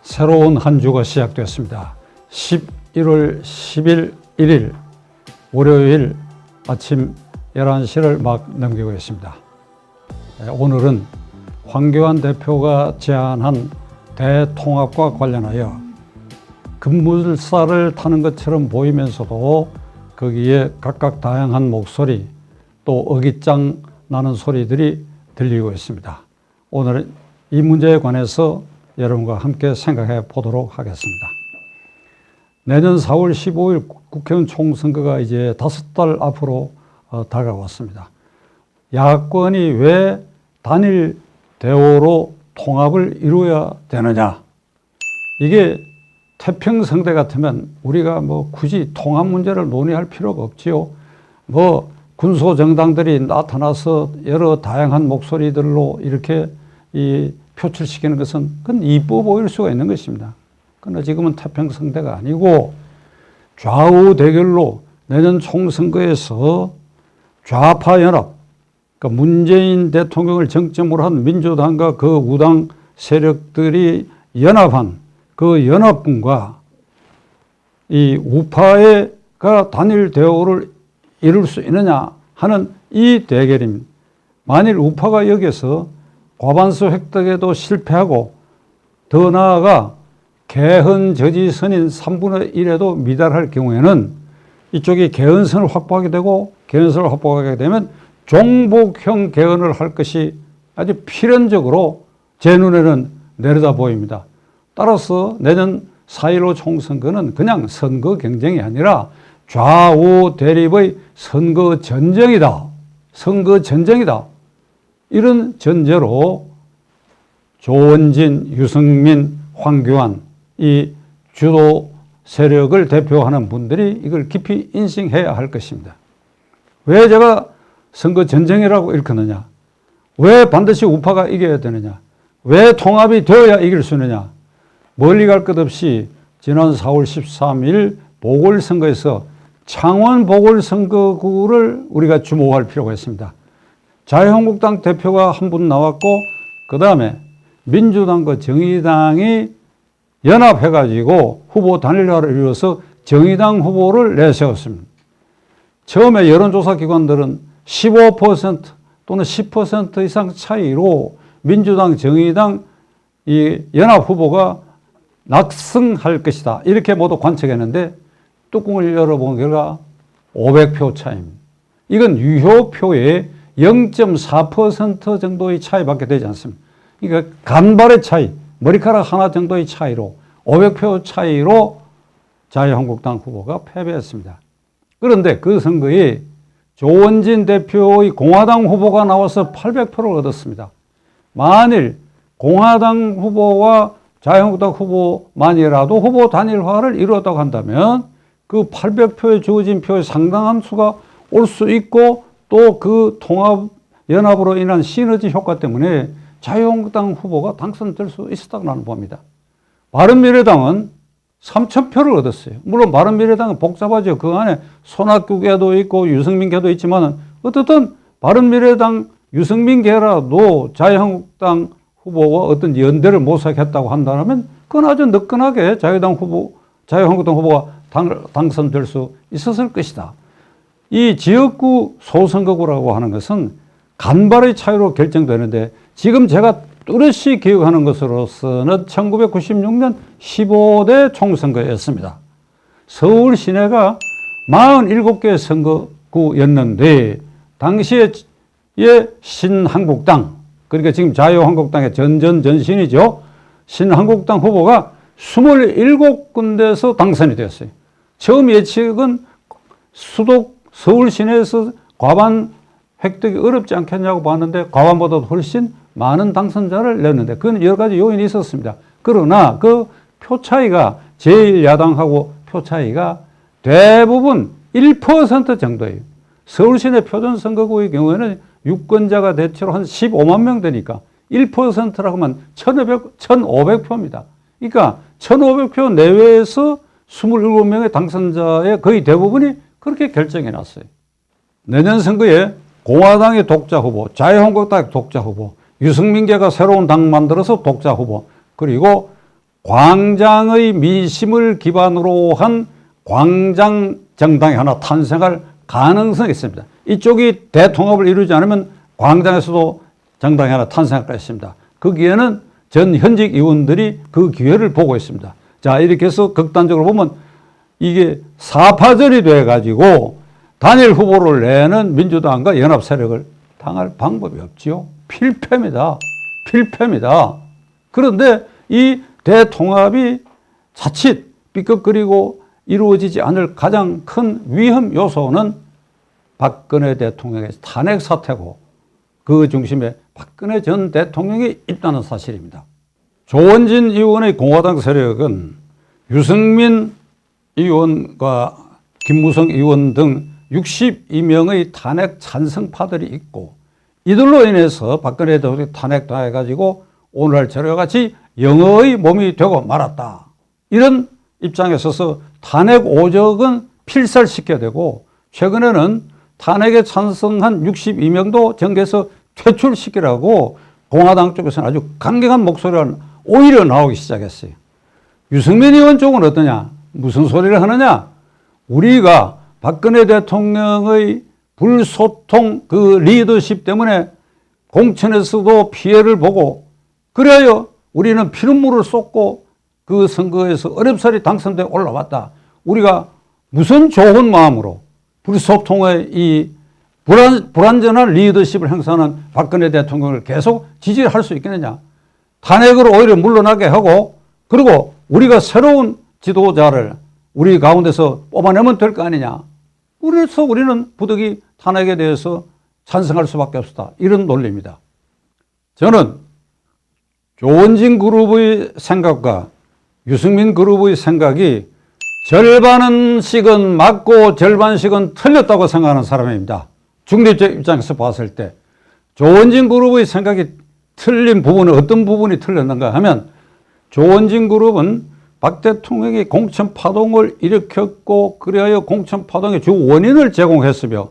새로운 한 주가 시작되었습니다. 11월 10일 1일 월요일 아침 11시를 막 넘기고 있습니다. 오늘은 황교안 대표가 제안한 대통합과 관련하여 급물살을 타는 것처럼 보이면서도 거기에 각각 다양한 목소리 또 어깃장 나는 소리들이 들리고 있습니다. 오늘은 이 문제에 관해서 여러분과 함께 생각해 보도록 하겠습니다. 내년 4월 15일 국회의원 총선거가 이제 5달 앞으로 다가왔습니다. 야권이 왜 단일 대오로 통합을 이루어야 되느냐? 이게 태평성대 같으면 우리가 굳이 통합 문제를 논의할 필요가 없지요. 군소정당들이 나타나서 여러 다양한 목소리들로 이렇게 표출시키는 것은 그건 이뻐 보일 수가 있는 것입니다. 그러나 지금은 태평성대가 아니고 좌우 대결로 내년 총선거에서 좌파 연합, 그러니까 문재인 대통령을 정점으로 한 민주당과 그 우당 세력들이 연합한 그 연합군과 이 우파가 단일 대오를 이룰 수 있느냐 하는 이 대결입니다. 만일 우파가 여기서 과반수 획득에도 실패하고 더 나아가 개헌 저지선인 3분의 1에도 미달할 경우에는 이쪽이 개헌선을 확보하게 되고 개헌선을 확보하게 되면 종북형 개헌을 할 것이 아주 필연적으로 제 눈에는 내려다 보입니다. 따라서 내년 4.15 총선거는 그냥 선거 경쟁이 아니라 좌우 대립의 선거 전쟁이다. 선거 전쟁이다. 이런 전제로 조원진, 유승민, 황교안 이 주도 세력을 대표하는 분들이 이걸 깊이 인식해야 할 것입니다. 왜 제가 선거 전쟁이라고 일컫느냐? 왜 반드시 우파가 이겨야 되느냐? 왜 통합이 되어야 이길 수 있느냐? 멀리 갈 것 없이 지난 4월 13일 보궐선거에서 창원 보궐선거구를 우리가 주목할 필요가 있습니다. 자유한국당 대표가 한 분 나왔고 그 다음에 민주당과 정의당이 연합해가지고 후보 단일화를 이루어서 정의당 후보를 내세웠습니다. 처음에 여론조사 기관들은 15% 또는 10% 이상 차이로 민주당, 정의당 이 연합 후보가 낙승할 것이다. 이렇게 모두 관측했는데 뚜껑을 열어본 결과 500표 차이입니다. 이건 유효표의 0.4% 정도의 차이밖에 되지 않습니다. 그러니까 간발의 차이, 머리카락 하나 정도의 차이로 500표 차이로 자유한국당 후보가 패배했습니다. 그런데 그 선거에 조원진 대표의 공화당 후보가 나와서 800표를 얻었습니다. 만일 공화당 후보와 자유한국당 후보만이라도 후보 단일화를 이루었다고 한다면 그 800표에 주어진 표의 상당한 수가 올 수 있고 또 그 통합 연합으로 인한 시너지 효과 때문에 자유한국당 후보가 당선될 수 있었다고 나는 봅니다. 바른미래당은 3,000표를 얻었어요. 물론 바른미래당은 복잡하죠. 그 안에 손학규계도 있고 유승민계도 있지만 어떻든 바른미래당 유승민계라도 자유한국당 후보와 어떤 연대를 모색했다고 한다면 그건 아주 느슨하게 자유한국당 후보가 당선될 수 있었을 것이다. 이 지역구 소선거구라고 하는 것은 간발의 차이로 결정되는데 지금 제가 뚜렷이 기억하는 것으로서는 1996년 15대 총선거였습니다. 서울 시내가 47개 선거구였는데 당시에 신한국당, 그러니까 지금 자유한국당의 전신이죠. 신한국당 후보가 27군데에서 당선이 되었어요. 처음 예측은 서울 시내에서 과반 획득이 어렵지 않겠냐고 봤는데 과반보다 훨씬 많은 당선자를 냈는데 그건 여러 가지 요인이 있었습니다. 그러나 그 표 차이가 제1야당하고 표 차이가 대부분 1% 정도예요. 서울 시내 표준선거구의 경우에는 유권자가 대체로 한 15만 명 되니까 1%라고 하면 1,500표입니다. 그러니까 1,500표 내외에서 27명의 당선자의 거의 대부분이 그렇게 결정해 놨어요. 내년 선거에 공화당의 독자 후보, 자유한국당의 독자 후보, 유승민계가 새로운 당 만들어서 독자 후보, 그리고 광장의 민심을 기반으로 한 광장 정당이 하나 탄생할 가능성이 있습니다. 이쪽이 대통합을 이루지 않으면 광장에서도 정당이 하나 탄생할 것입니다. 거기에는 전 현직 의원들이 그 기회를 보고 있습니다. 자, 이렇게 해서 극단적으로 보면 이게 사파전이 돼가지고 단일 후보를 내는 민주당과 연합 세력을 당할 방법이 없지요. 필패입니다. 필패입니다. 그런데 이 대통합이 자칫 삐걱거리고 이루어지지 않을 가장 큰 위험 요소는 박근혜 대통령의 탄핵 사태고 그 중심에 박근혜 전 대통령이 있다는 사실입니다. 조원진 의원의 공화당 세력은 유승민 의원과 김무성 의원 등 62명의 탄핵 찬성파들이 있고 이들로 인해서 박근혜 대통령이 탄핵당해가지고 오늘날 저와 같이 영어의 몸이 되고 말았다. 이런 입장에 서서 탄핵 오적은 필살시켜야 되고 최근에는 탄핵에 찬성한 62명도 정계에서 퇴출시키라고 공화당 쪽에서는 아주 강경한 목소리가 오히려 나오기 시작했어요. 유승민 의원 쪽은 어떠냐? 무슨 소리를 하느냐? 우리가 박근혜 대통령의 불소통 그 리더십 때문에 공천에서도 피해를 보고 그래야 우리는 피눈물을 쏟고 그 선거에서 어렵사리 당선돼 올라왔다. 우리가 무슨 좋은 마음으로 불소통의 이 불완전한 리더십을 행사하는 박근혜 대통령을 계속 지지할 수 있겠느냐. 탄핵으로 오히려 물러나게 하고 그리고 우리가 새로운 지도자를 우리 가운데서 뽑아내면 될 거 아니냐. 그래서 우리는 부득이 탄핵에 대해서 찬성할 수밖에 없다. 이런 논리입니다. 저는 조원진 그룹의 생각과 유승민 그룹의 생각이 절반씩은 맞고 절반씩은 틀렸다고 생각하는 사람입니다. 중립적 입장에서 봤을 때 조원진 그룹의 생각이 틀린 부분은 어떤 부분이 틀렸는가 하면 조원진 그룹은 박 대통령이 공천 파동을 일으켰고 그리하여 공천 파동의 주 원인을 제공했으며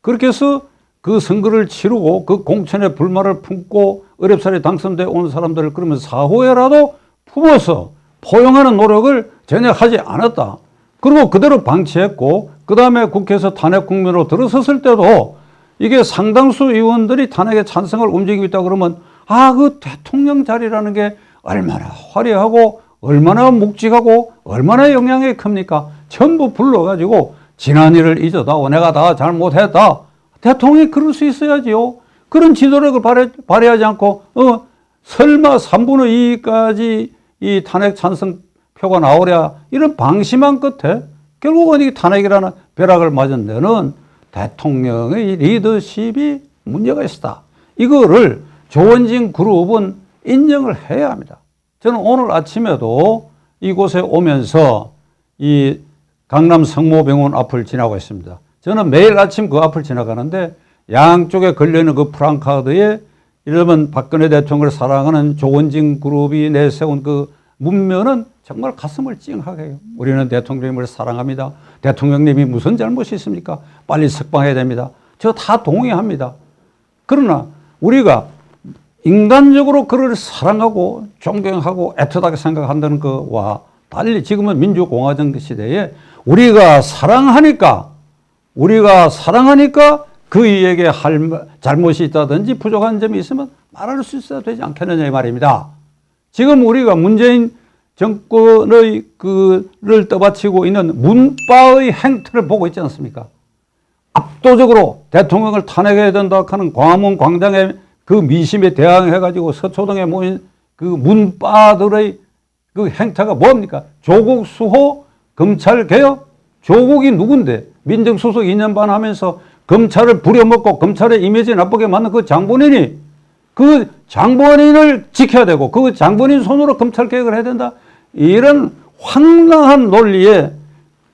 그렇게 해서 그 선거를 치르고 그 공천에 불만을 품고 어렵사리 당선돼 온 사람들을 그러면 사후에라도 품어서 포용하는 노력을 전혀 하지 않았다. 그리고 그대로 방치했고 그 다음에 국회에서 탄핵 국면으로 들어섰을 때도 이게 상당수 의원들이 탄핵에 찬성을 움직이고 있다 그러면 그 대통령 자리라는 게 얼마나 화려하고 얼마나 묵직하고 얼마나 영향이 큽니까? 전부 불러가지고 지난 일을 잊어다오 내가 다 잘못했다. 대통령이 그럴 수 있어야지요. 그런 지도력을 발휘하지 않고 설마 3분의 2까지 이 탄핵 찬성표가 나오랴 이런 방심한 끝에 결국은 이 탄핵이라는 벼락을 맞은 데는 대통령의 리더십이 문제가 있었다. 이거를 조원진 그룹은 인정을 해야 합니다. 저는 오늘 아침에도 이곳에 오면서 이 강남 성모병원 앞을 지나고 있습니다. 저는 매일 아침 그 앞을 지나가는데 양쪽에 걸려있는 그 프랑카드에 이러면 박근혜 대통령을 사랑하는 조원진 그룹이 내세운 그 문면은 정말 가슴을 찡하게 해요. 우리는 대통령님을 사랑합니다. 대통령님이 무슨 잘못이 있습니까? 빨리 석방해야 됩니다. 저 다 동의합니다. 그러나 우리가 인간적으로 그를 사랑하고 존경하고 애틋하게 생각한다는 것과 달리 지금은 민주공화정 시대에 우리가 사랑하니까 그에게 잘못이 있다든지 부족한 점이 있으면 말할 수 있어야 되지 않겠느냐 이 말입니다. 지금 우리가 문재인 정권의 그를 떠받치고 있는 문바의 행태를 보고 있지 않습니까? 압도적으로 대통령을 탄핵해야 된다 하는 광화문 광장의 그 미심에 대항해가지고 서초동에 모인 그 문바들의 그 행태가 뭡니까? 조국 수호 검찰개혁? 조국이 누군데? 민정수석 2년 반 하면서 검찰을 부려먹고 검찰의 이미지 나쁘게 만든 그 장본인이 그 장본인을 지켜야 되고 그 장본인 손으로 검찰 개혁을 해야 된다. 이런 황당한 논리에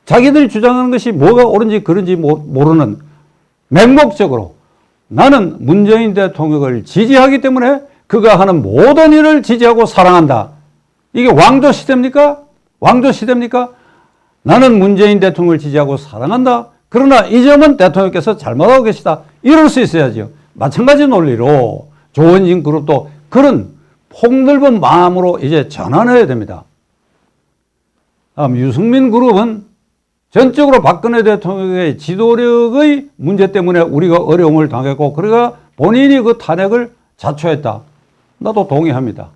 자기들이 주장하는 것이 뭐가 옳은지 그른지 모르는 맹목적으로 나는 문재인 대통령을 지지하기 때문에 그가 하는 모든 일을 지지하고 사랑한다. 이게 왕조 시대입니까? 왕조 시대입니까? 나는 문재인 대통령을 지지하고 사랑한다. 그러나 이 점은 대통령께서 잘못하고 계시다. 이럴 수 있어야죠. 마찬가지 논리로 조원진 그룹도 그런 폭넓은 마음으로 이제 전환해야 됩니다. 유승민 그룹은 전적으로 박근혜 대통령의 지도력의 문제 때문에 우리가 어려움을 당했고, 그러니까 본인이 그 탄핵을 자초했다. 나도 동의합니다.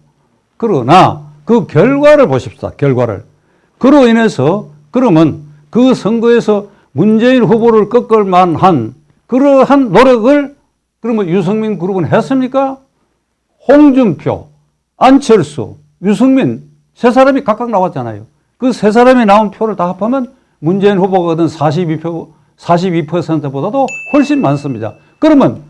그러나 그 결과를 보십시다. 결과를. 그로 인해서 그러면 그 선거에서 문재인 후보를 꺾을 만한 그러한 노력을 그러면 유승민 그룹은 했습니까? 홍준표, 안철수, 유승민 세 사람이 각각 나왔잖아요. 그 세 사람이 나온 표를 다 합하면 문재인 후보가 얻은 42%보다도 훨씬 많습니다. 그러면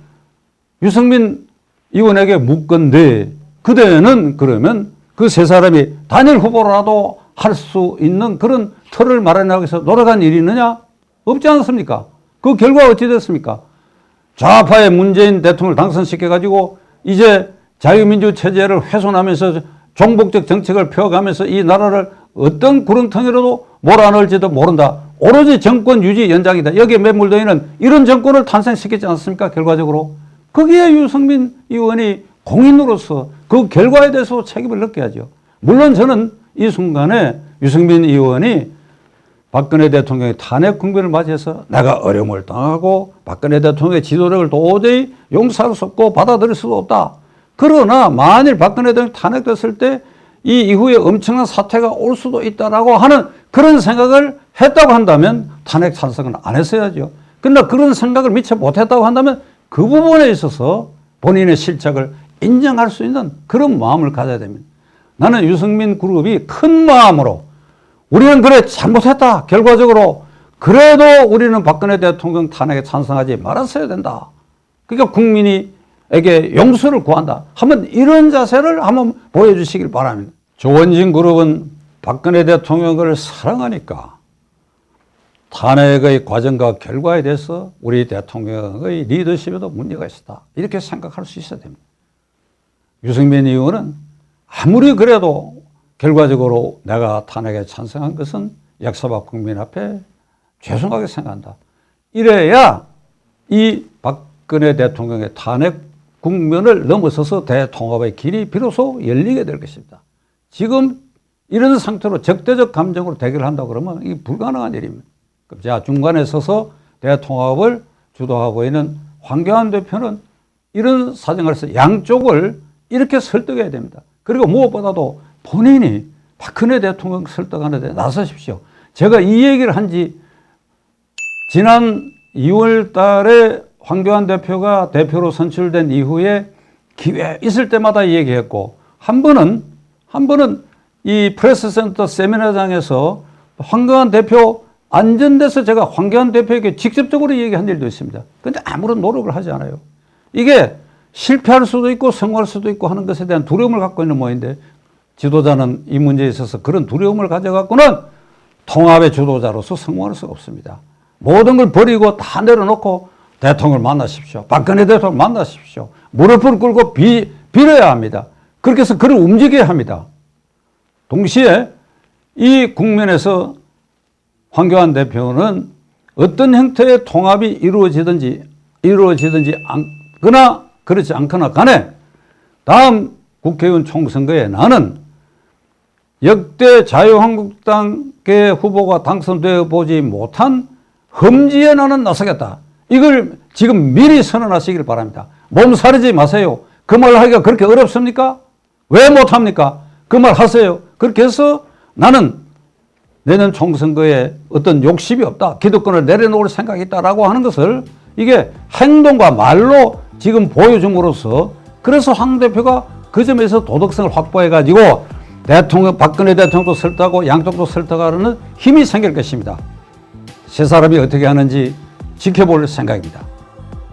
유승민 의원에게 묻건데 그대는 그러면 그 세 사람이 단일 후보라도 할 수 있는 그런 틀을 마련하기 위해서 노력한 일이 있느냐? 없지 않습니까? 그 결과가 어찌 됐습니까? 좌파의 문재인 대통령을 당선시켜가지고 이제 자유민주 체제를 훼손하면서 종북적 정책을 펴가면서 이 나라를 어떤 구렁텅이라도 몰아넣을지도 모른다. 오로지 정권 유지 연장이다. 여기에 매몰되어 있는 이런 정권을 탄생시키지 않습니까? 결과적으로. 거기에 유승민 의원이 공인으로서 그 결과에 대해서 책임을 느껴야죠. 물론 저는 이 순간에 유승민 의원이 박근혜 대통령의 탄핵 국면을 맞이해서 내가 어려움을 당하고 박근혜 대통령의 지도력을 도저히 용서할 수 없고 받아들일 수도 없다. 그러나 만일 박근혜 대통령이 탄핵됐을 때 이 이후에 엄청난 사태가 올 수도 있다라고 하는 그런 생각을 했다고 한다면 탄핵 찬성은 안 했어야죠. 그러나 그런 생각을 미처 못했다고 한다면 그 부분에 있어서 본인의 실책을 인정할 수 있는 그런 마음을 가져야 됩니다. 나는 유승민 그룹이 큰 마음으로 우리는 그래 잘못했다. 결과적으로 그래도 우리는 박근혜 대통령 탄핵에 찬성하지 말았어야 된다. 그러니까 국민에게 용서를 구한다. 한번 이런 자세를 한번 보여주시길 바랍니다. 조원진 그룹은 박근혜 대통령을 사랑하니까 탄핵의 과정과 결과에 대해서 우리 대통령의 리더십에도 문제가 있었다. 이렇게 생각할 수 있어야 됩니다. 유승민 의원은 아무리 그래도 결과적으로 내가 탄핵에 찬성한 것은 역사와 국민 앞에 죄송하게 생각한다. 이래야 이 박근혜 대통령의 탄핵 국면을 넘어서서 대통합의 길이 비로소 열리게 될 것입니다. 지금 이런 상태로 적대적 감정으로 대결한다 그러면 이게 불가능한 일입니다. 자, 중간에 서서 대통합을 주도하고 있는 황교안 대표는 이런 사정에서 양쪽을 이렇게 설득해야 됩니다. 그리고 무엇보다도 본인이 박근혜 대통령 설득하는 데 나서십시오. 제가 이 얘기를 한지 지난 2월 달에 황교안 대표가 대표로 선출된 이후에 기회 있을 때마다 얘기했고 한 번은 이 프레스센터 세미나장에서 황교안 대표 안전돼서 제가 황교안 대표에게 직접적으로 얘기한 일도 있습니다. 그런데 아무런 노력을 하지 않아요. 이게 실패할 수도 있고 성공할 수도 있고 하는 것에 대한 두려움을 갖고 있는 모양인데 지도자는 이 문제에 있어서 그런 두려움을 가져갖고는 통합의 주도자로서 성공할 수가 없습니다. 모든 걸 버리고 다 내려놓고 대통령을 만나십시오. 박근혜 대통령을 만나십시오. 무릎을 꿇고 빌어야 합니다. 그렇게 해서 그를 움직여야 합니다. 동시에 이 국면에서 황교안 대표는 어떤 형태의 통합이 이루어지든지 않거나 그렇지 않거나 간에 다음 국회의원 총선거에 나는 역대 자유한국당계 후보가 당선되어 보지 못한 험지에 나는 나서겠다. 이걸 지금 미리 선언하시길 바랍니다. 몸살이지 마세요. 그 말 하기가 그렇게 어렵습니까? 왜 못합니까? 그 말 하세요. 그렇게 해서 나는 내년 총선거에 어떤 욕심이 없다. 기득권을 내려놓을 생각이 있다라고 하는 것을 이게 행동과 말로 지금 보여줌으로써 그래서 황 대표가 그 점에서 도덕성을 확보해가지고 박근혜 대통령도 설득하고 양쪽도 설득하려는 힘이 생길 것입니다. 세 사람이 어떻게 하는지 지켜볼 생각입니다.